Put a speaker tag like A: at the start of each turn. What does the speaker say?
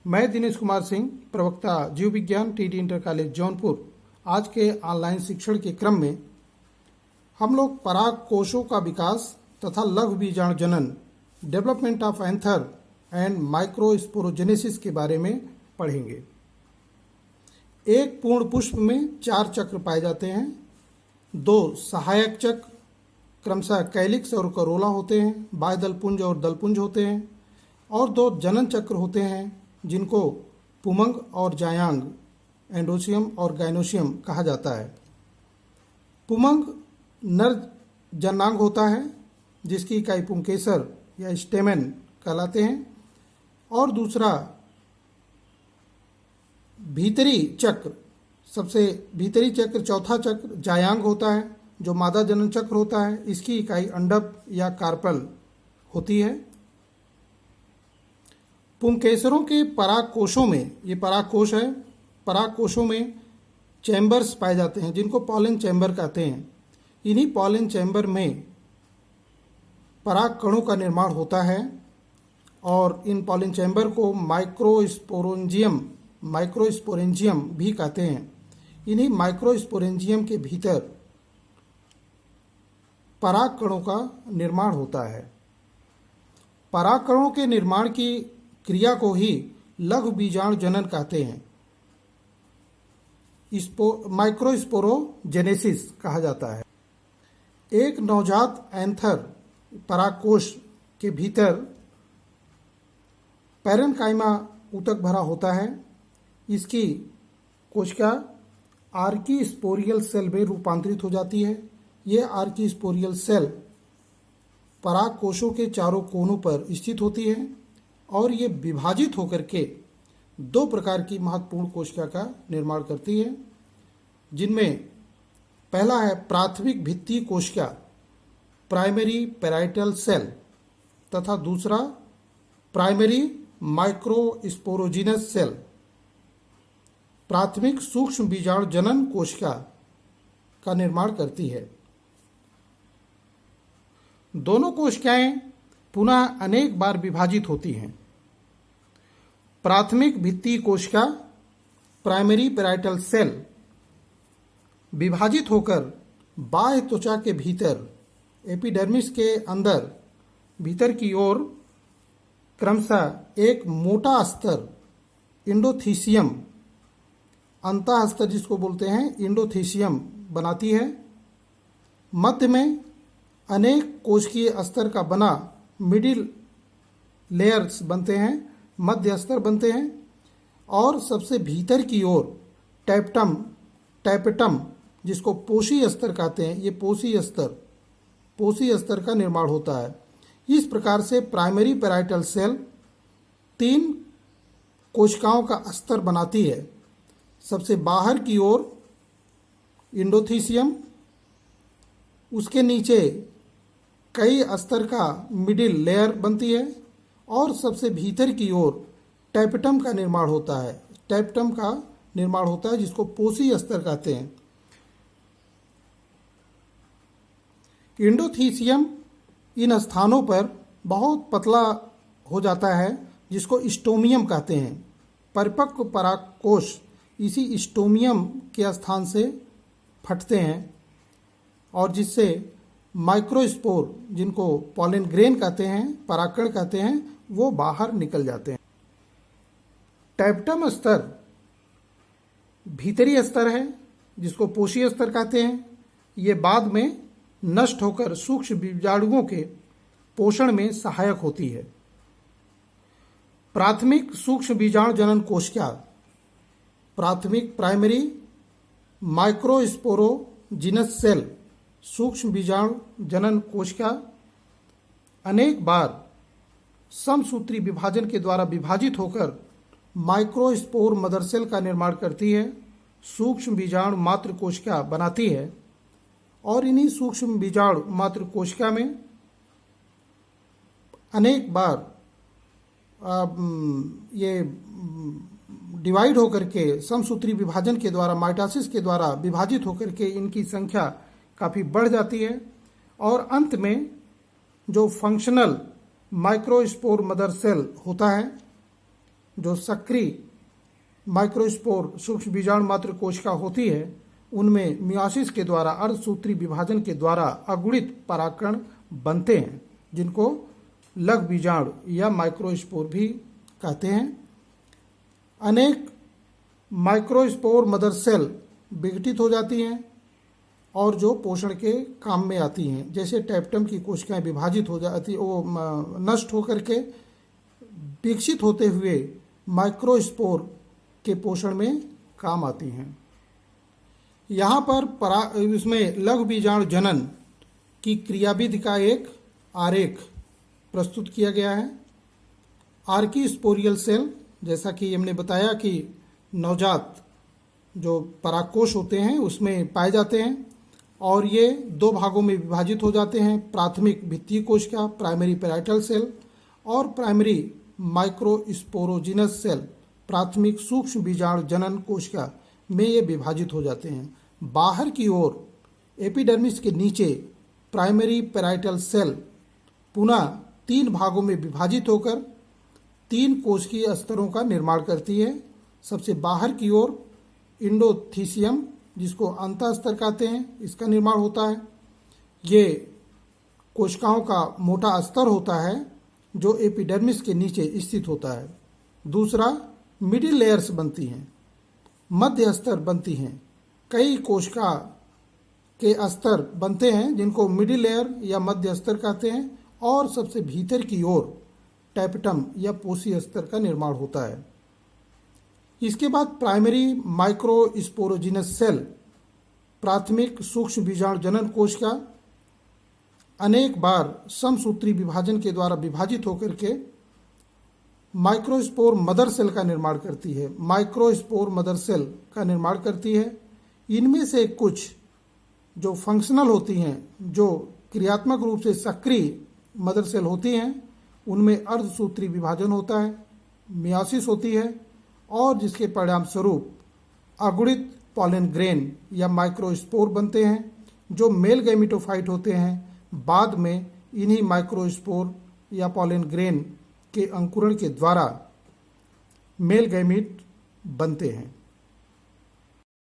A: मैं दिनेश कुमार सिंह, प्रवक्ता जीव विज्ञान, टीटी इंटर कॉलेज जौनपुर। आज के ऑनलाइन शिक्षण के क्रम में हम लोग पराग कोशों का विकास तथा लघु बीजाणु जनन, development of anther and microsporogenesis के बारे में पढ़ेंगे। एक पूर्ण पुष्प में 4 चक्र पाए जाते हैं। 2 सहायक चक्र क्रमशः कैलिक्स और करोला होते हैं, बाह्य दलपुंज और दलपुंज होते हैं, और 2 जनन चक्र होते हैं जिनको पुमंग और जायांग, एंडोसियम और गाइनोसियम कहा जाता है। पुमंग नर जनांग होता है जिसकी इकाई पुंकेसर या स्टेमेन कहलाते हैं, और दूसरा भीतरी चक्र, सबसे भीतरी चक्र चौथा चक्र जायांग होता है जो मादा जनन चक्र होता है। इसकी इकाई अंडप या कार्पल होती है। पुंकेसरों के पराग कोशों में, ये पराग कोश है, पराग कोशों में चैम्बर्स पाए जाते हैं जिनको पॉलन चैम्बर कहते हैं। इन्हीं पॉलन चैम्बर में पराग कणों का निर्माण होता है और इन पॉलन चैम्बर को माइक्रोस्पोरेंजियम भी कहते हैं। इन्हीं माइक्रोस्पोरेंजियम के भीतर पराग कणों का निर्माण होता है। पराग कणों के निर्माण की क्रिया को ही लघु बीजाणु जनन कहते हैं, माइक्रोस्पोरोजेनेसिस कहा जाता है। एक नवजात एंथर परागकोश के भीतर पैरेन्काइमा ऊतक भरा होता है। इसकी कोशिका आर्कीस्पोरियल सेल में रूपांतरित हो जाती है। यह आर्कीस्पोरियल सेल पराग कोशों के चारों कोनों पर स्थित होती है और ये विभाजित होकर के 2 प्रकार की महत्वपूर्ण कोशिका का निर्माण करती है, जिनमें पहला है प्राथमिक भित्ति कोशिका, प्राइमरी पैराइटल सेल, तथा दूसरा प्राइमरी माइक्रोस्पोरोजिनस सेल, प्राथमिक सूक्ष्म बीजाणु जनन कोशिका का निर्माण करती है। दोनों कोशिकाएं पुनः अनेक बार विभाजित होती हैं। प्राथमिक भित्ति कोशिका, प्राइमरी पैराइटल सेल, विभाजित होकर बाह्य त्वचा के भीतर, एपिडर्मिस के अंदर भीतर की ओर क्रमशः एक मोटा अस्तर इंडोथीसियम, अंतः अस्तर जिसको बोलते हैं इंडोथीसियम बनाती है। मध्य में अनेक कोशिकीय अस्तर का बना मिडिल लेयर्स बनते हैं, मध्य अस्तर बनते हैं, और सबसे भीतर की ओर टैपेटम जिसको पोषी अस्तर कहते हैं, ये पोषी अस्तर का निर्माण होता है। इस प्रकार से प्राइमरी पैराइटल सेल 3 कोशिकाओं का अस्तर बनाती है। सबसे बाहर की ओर इंडोथीसियम, उसके नीचे कई अस्तर का मिडिल लेयर बनती है, और सबसे भीतर की ओर टैपेटम का निर्माण होता है जिसको पोषी अस्तर कहते हैं। इंडोथीसियम इन स्थानों पर बहुत पतला हो जाता है जिसको स्टोमियम कहते हैं। परिपक्व परागकोश इसी स्टोमियम के स्थान से फटते हैं और जिससे माइक्रोस्पोर, जिनको पॉलन ग्रेन कहते हैं, परागकण कहते हैं, वो बाहर निकल जाते हैं। टैपेटम स्तर भीतरी स्तर है जिसको पोषी स्तर कहते हैं। ये बाद में नष्ट होकर सूक्ष्म बीजाणुओं के पोषण में सहायक होती है। प्राथमिक सूक्ष्म बीजाणु जनन कोशिका, प्राथमिक प्राइमरी माइक्रोस्पोरोजिनस सेल सूक्ष्म बीजाणु जनन कोशिका अनेक बार समसूत्री विभाजन के द्वारा विभाजित होकर माइक्रोस्पोर मदर सेल का निर्माण करती है, सूक्ष्म बीजाणु मात्र कोशिका बनाती है, और इन्हीं सूक्ष्म बीजाणु मात्र कोशिका में अनेक बार ये डिवाइड होकर के समसूत्री विभाजन के द्वारा, माइटोसिस के द्वारा विभाजित होकर के इनकी संख्या काफ़ी बढ़ जाती है, और अंत में जो फंक्शनल माइक्रोस्पोर मदर सेल होता है जो सक्रिय माइक्रोस्पोर सूक्ष्म बीजाणु मात्र कोशिका होती है उनमें मियोसिस के द्वारा अर्धसूत्री विभाजन के द्वारा अगुणित परागकण बनते हैं, जिनको लघु बीजाणु या माइक्रोस्पोर भी कहते हैं। अनेक माइक्रोस्पोर मदर सेल विघटित हो जाती हैं और जो पोषण के काम में आती हैं, जैसे टैप्टम की कोशिकाएं विभाजित हो जाती, वो नष्ट होकर के विकसित होते हुए माइक्रोस्पोर के पोषण में काम आती हैं। यहाँ पर इसमें लघु बीजाणु जनन की क्रियाविधि का एक आरेख प्रस्तुत किया गया है। आर्कीस्पोरियल सेल, जैसा कि हमने बताया कि नवजात जो परागकोश होते हैं उसमें पाए जाते हैं और ये दो भागों में विभाजित हो जाते हैं, प्राथमिक भित्तीय कोशिका प्राइमरी पैराइटल सेल और प्राइमरी माइक्रोस्पोरोजिनस सेल प्राथमिक सूक्ष्म बीजाणु जनन कोशिका में ये विभाजित हो जाते हैं। बाहर की ओर एपिडर्मिस के नीचे प्राइमरी पैराइटल सेल पुनः 3 भागों में विभाजित होकर 3 कोशिकीय स्तरों का निर्माण करती है। सबसे बाहर की ओर इंडोथीसियम, जिसको अंतःस्तर कहते हैं, इसका निर्माण होता है। ये कोशिकाओं का मोटा स्तर होता है जो एपिडर्मिस के नीचे स्थित होता है। दूसरा, मिडिल लेयर्स बनती हैं, मध्य स्तर बनती हैं। कई कोशिका के स्तर बनते हैं जिनको मिडिल लेयर या मध्य स्तर कहते हैं और सबसे भीतर की ओर टैपेटम या पोषी स्तर का निर्माण होता है। इसके बाद प्राइमरी माइक्रोस्पोरोजिनस सेल प्राथमिक सूक्ष्म बीजाणु जनन कोशिका अनेक बार समसूत्री विभाजन के द्वारा विभाजित होकर के माइक्रोस्पोर मदर सेल का निर्माण करती है। माइक्रोस्पोर मदर सेल का निर्माण करती है। इनमें से कुछ जो फंक्शनल होती हैं, जो क्रियात्मक रूप से सक्रिय मदर सेल होती हैं, उनमें अर्धसूत्री विभाजन होता है, मियोसिस होती है और जिसके परिणाम स्वरूप अगुणित पॉलन ग्रेन या माइक्रोस्पोर बनते हैं जो मेल गैमेटोफाइट होते हैं। बाद में इन्हीं माइक्रोस्पोर या पॉलन ग्रेन के अंकुरण के द्वारा मेल गैमीट बनते हैं।